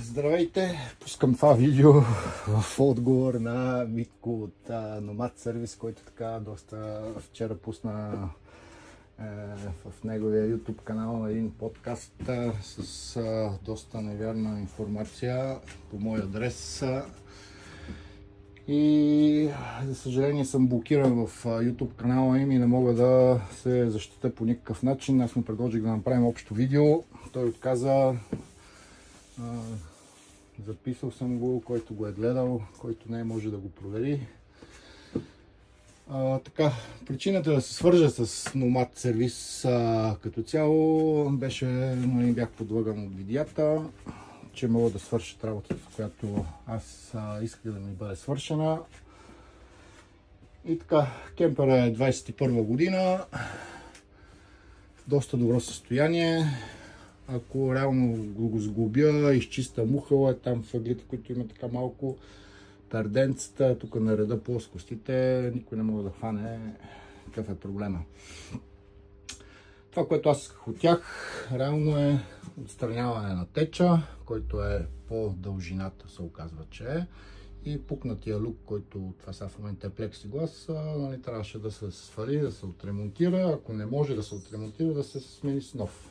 Здравейте! Пускам това видео в отговор на Митко от Nomad Service, който така доста вчера пусна в неговия YouTube канал един подкаст с доста невярна информация по мой адрес. И за съжаление съм блокиран в YouTube канала им и не мога да се защитя по никакъв начин. Аз му предложих да направим общо видео. Той отказа. Записал съм го, който го е гледал, който не може да го провери. Така, причината да се свържа с Nomad Service като цяло беше, бях подлъган от видеята, че мога да свършат работата, която аз исках да ми бъде свършена. И така, кемпера е 21 година, в доста добро състояние. Ако реално го сглобя, изчиста мухъла, там въглите, които има така малко, перденцата, тук нареда плоскостите, никой не може да хване какъв е проблема. Това, което аз исках от тях, реално е отстраняване на теча, който е по дължината, се оказва, че е. И пукнатия люк, който това сега в момента е плексиглас, трябваше да се свали, да се отремонтира. Ако не може да се отремонтира, да се смени с нов.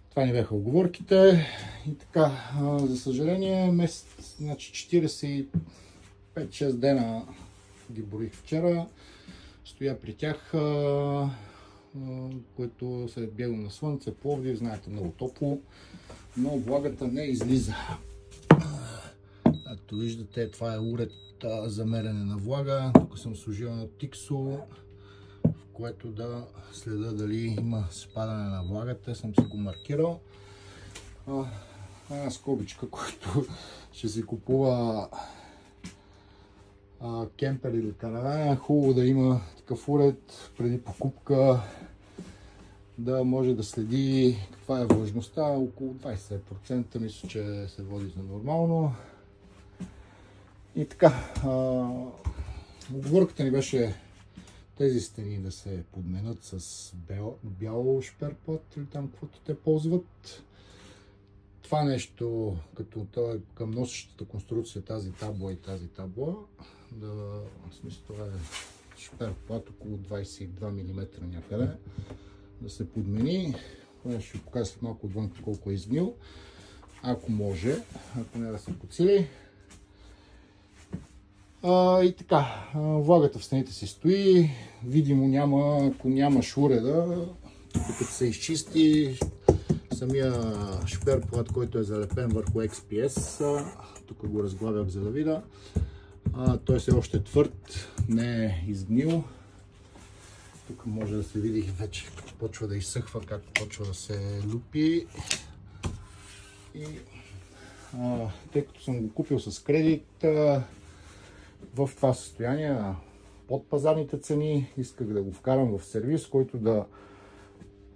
Това ни бяха оговорките. И така, за съжаление, месец, значи 45-6 дена ги борих вчера. Стоя при тях, което се е бягам на слънце, Пловдив, знаете, много топло, но влагата не излиза. Както виждате, това е уред за мерене на влага. Тук съм сложил на Тиксо, в което да следа дали има спадане на влагата. Съм си го маркирал. Една скобичка, който ще си купува кемпер или караван, хубаво да има такъв уред преди покупка, да може да следи каква е влажността. Около 20% мисля, че се води за нормално. И така, оговорката ни беше тези стени да се подменят с бял шперплат или там каквото те ползват. Това нещо, като към носещата конструкция, тази табла и тази табла, в смисъл това е шперплат около 22 мм някъде, да се подмени. Ще ви покажа след малко отвън колко е изгнил, ако може, ако не да се подсили. И така, влагата в стените си стои, видимо няма, ако нямаш уреда, като се изчисти самия шперплат, който е залепен върху XPS, тук го разглавях за да видя, той все още е твърд, не е изгнил. Тук може да се види вече като почва да изсъхва, как почва да се люпи. И тъй като съм го купил с кредит, в това състояние под пазарните цени, исках да го вкарам в сервис, който да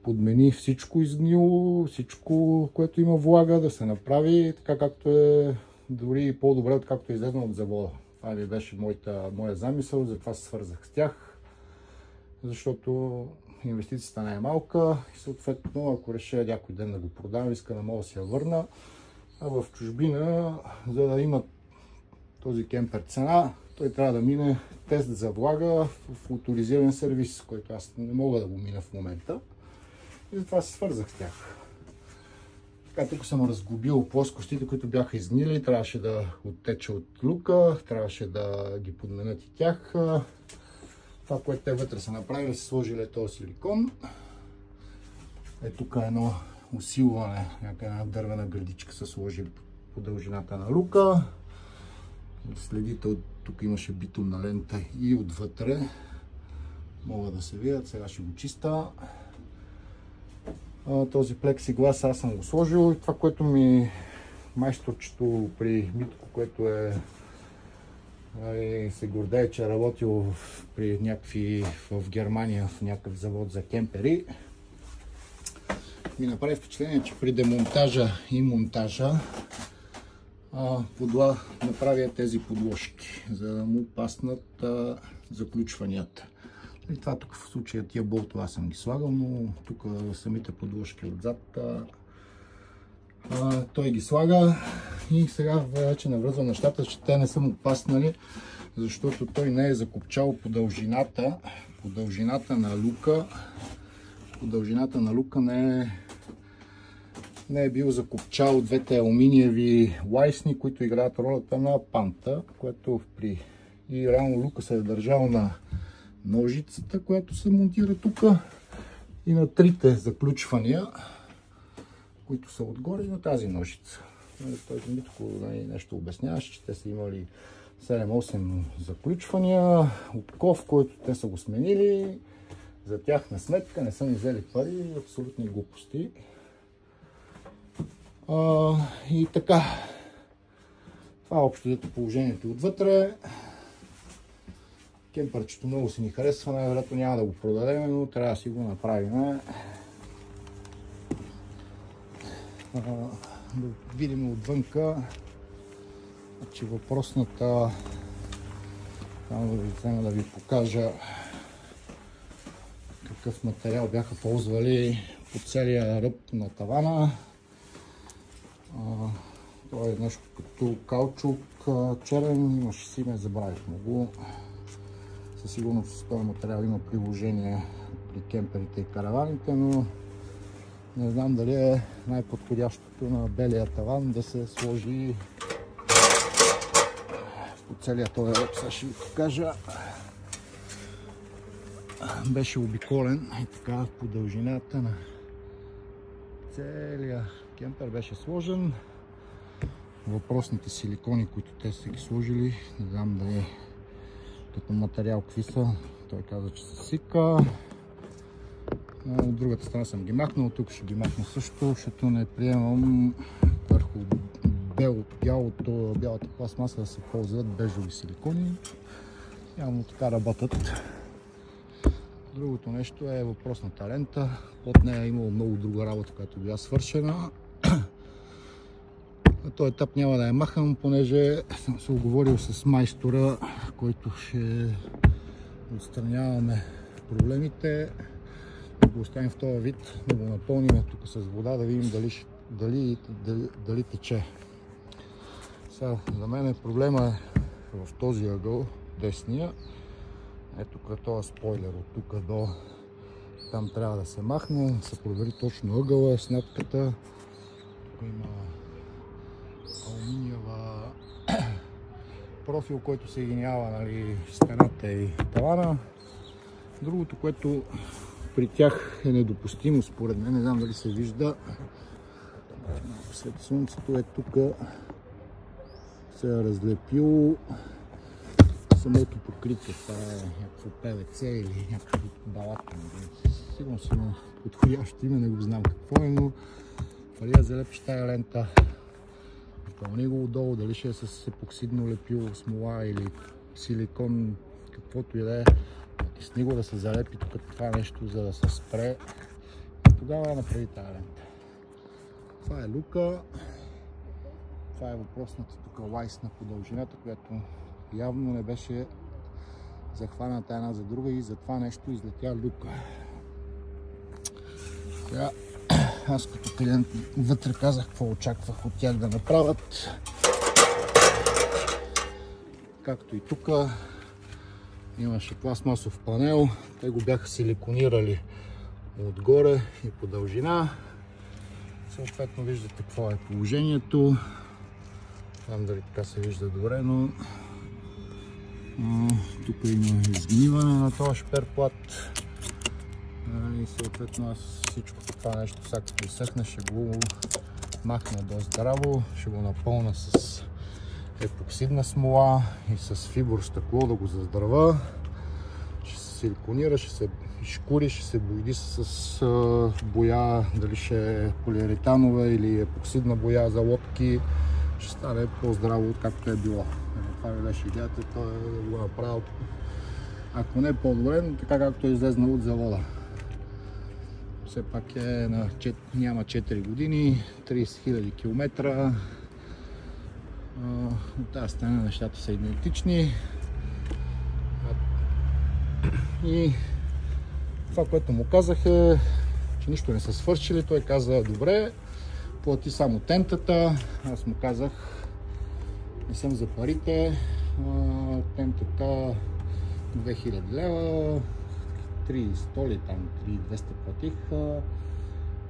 подмени всичко изгнило, всичко, което има влага, да се направи така, както е, дори по-добре, откакто е излезнал от завода. Това ли беше моя замисъл, затова се свързах с тях, защото инвестицията не е малка и съответно, ако реша някой ден да го продам, иска да мога да си я върна. А в чужбина, за да има този кемпер цена, той трябва да мине тест за влага в авторизиран сервис, който аз не мога да го мина в момента. И затова се свързах с тях. Така, тук съм разглобил плоскостите, които бяха изгнили, трябваше да оттеча от люка, трябваше да ги подменят и тях. Това, което те вътре са направили, са сложили този силикон. Тук е едно усилване, една дървена градичка са сложили по дължината на люка. Следите, от тук имаше битумна лента и отвътре. Могат да се видят, сега ще го чиста. Този плексиглас аз съм го сложил и това, което ми майсторчето при Митко, което се гордее, че е работил при някакви в Германия в някакъв завод за кемпери, ми направи впечатление, че при демонтажа и монтажа направя тези подложки, за да му паснат заключванията. И това тук в случая тия болтове аз съм ги слагал, но тук самите подложки отзад той ги слага и сега вече навръзвам нещата, че те не са му паснали, защото той не е закопчал по дължината на люка. По дължината на люка не е бил закопчал двете алуминиеви лайсни, които играят ролята на панта, което и реално люка се е държал на ножицата, която се монтира тук, и на трите заключвания, които са отгоре, на тази ножица. Той Митко нещо обясняваше, че те са имали 7-8 заключвания, обков, който те са го сменили, за тяхна сметка не са ни взели пари, абсолютни глупости. И така, това е общо положението отвътре. Кемпърчето много си ни харесва, най-вероятно няма да го продадем, но трябва да си го направим. Да видим отвънка, че въпросната, да ви покажа какъв материал бяха ползвали по целия ръб на тавана. Това е нещо като каучук черен, имаше си име, забравихме го. Със сигурност този материал има приложение при кемперите и караваните, но не знам дали е най-подходящото на белия таван да се сложи по целия този ръб. Сега ще ви покажа. Беше обиколен и така по дължината на целия кемпер беше сложен. Въпросните силикони, които те са ги сложили, не знам дали като материал какви са. Той каза, че се сика. От другата страна съм ги махнал, тук ще ги махна също, защото не приемам върху бялата пластмаса да се ползват бежови силикони. Явно така работят. Другото нещо е въпросната лента. Под нея е имало много друга работа, която била свършена. На този етап няма да я махам, понеже съм се оговорил с майстора, който ще отстраняваме проблемите. Да го оставим в този вид, да го напълним тук с вода, да видим дали тече. Сега, за мен проблема е в този ъгъл, десния. Ето като този спойлер от тук до там трябва да се махне, да се провери точно ъгъла, снятката. Тук има алуминиева профил, който съединява стената и тавана. Другото, което при тях е недопустимо според мен, не знам дали се вижда, след слънцето е тук се е разлепило самото покритие. Това е някакво ПВЦ или някакво балатно. Сигурно си има подходящо име, не го знам какво е, но преди да залепиш тая лента, пълни го отдолу, дали ще е с епоксидно лепило, смола или силикон, каквото и да е, натисни го да се залепи тук това нещо, за да се спре. Тогава направи тая лента. Това е люка. Това е въпросната тук лайсна по дължината, която явно не беше захваната една за друга и за това нещо излетя люка. Сега, аз като клиент вътре казах какво очаквах от тях да направят. Както и тук имаше пластмасов панел, те го бяха силиконирали отгоре и по дължина. Съответно виждате какво е положението. Не знам дали така се вижда добре, но тук има изгниване на този шперплат. И съответно аз всичко това нещо, сега като изсъхне, ще го махна до здраво, ще го напълня с епоксидна смола и с фибро стъкло да го заздравя. Ще се силиконира, ще се изкури, ще се бойди с боя, дали ще е полиуретанова или епоксидна боя за лодки. Ще стане по-здраво, както е било. Това ми беше идеята, той е го направил. Ако не е по-добре, но така както е излезнал от завода. Все пак няма 4 години, 30 000 км. От тази страна нещата са идентични. И това, което му казах е, че нищо не са свършили. Той каза, добре, плати само тентата. Аз му казах, не съм за парите. Тентата 2000 лева, 300 ли там, 3200 платих.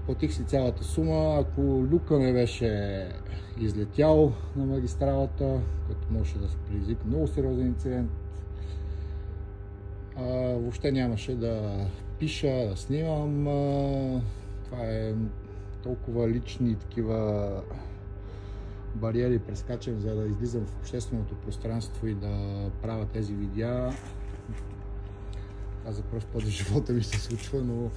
Платих си цялата сума. Ако люка не беше излетял на магистралата, като може да се предизвика много сериозен инцидент, въобще нямаше да пиша, да снимам. Това е толкова лични такива бариери прескачам, за да излизам в общественото пространство и да правя тези видеа. Това за пръв път в живота ми се случва, но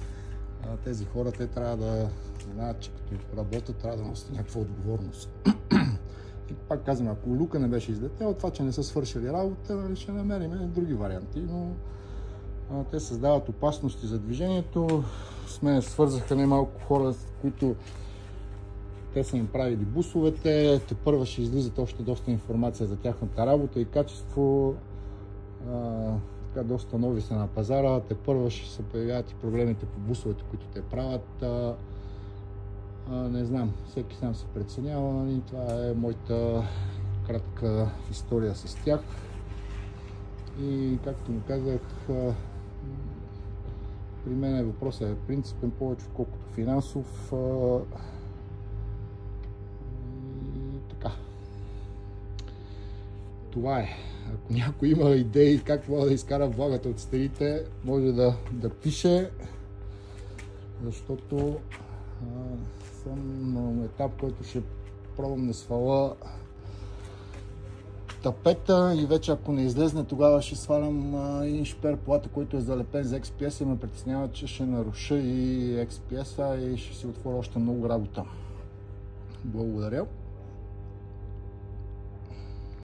тези хора, те трябва да знаят, че като работят, трябва да носят някаква отговорност. И пак казвам, ако люка не беше излетел, това, че не са свършили работа, ще намерим други варианти, но те създават опасности за движението. С мен свързаха немалко хора, които те са им правили бусовете. Тепърва ще излизат още доста информация за тяхната работа и качество. Доста нови са на пазара. Тепърва ще се появяват и проблемите по бусовете, които те правят. Не знам, всеки сам се преценява и това е моята кратка история с тях. И както му казах, при мен въпросът е принципен повече, отколкото финансов. И така. Това е. Ако някой има идеи как мога да изкара влагата от стените, може да пише, защото съм на етап, който ще пробвам да сваля тапета и вече ако не излезне, тогава ще свалям и шпер плата, който е залепен за XPS и ме притеснява, че ще наруша и XPS-а и ще си отворя още много работа. Благодаря.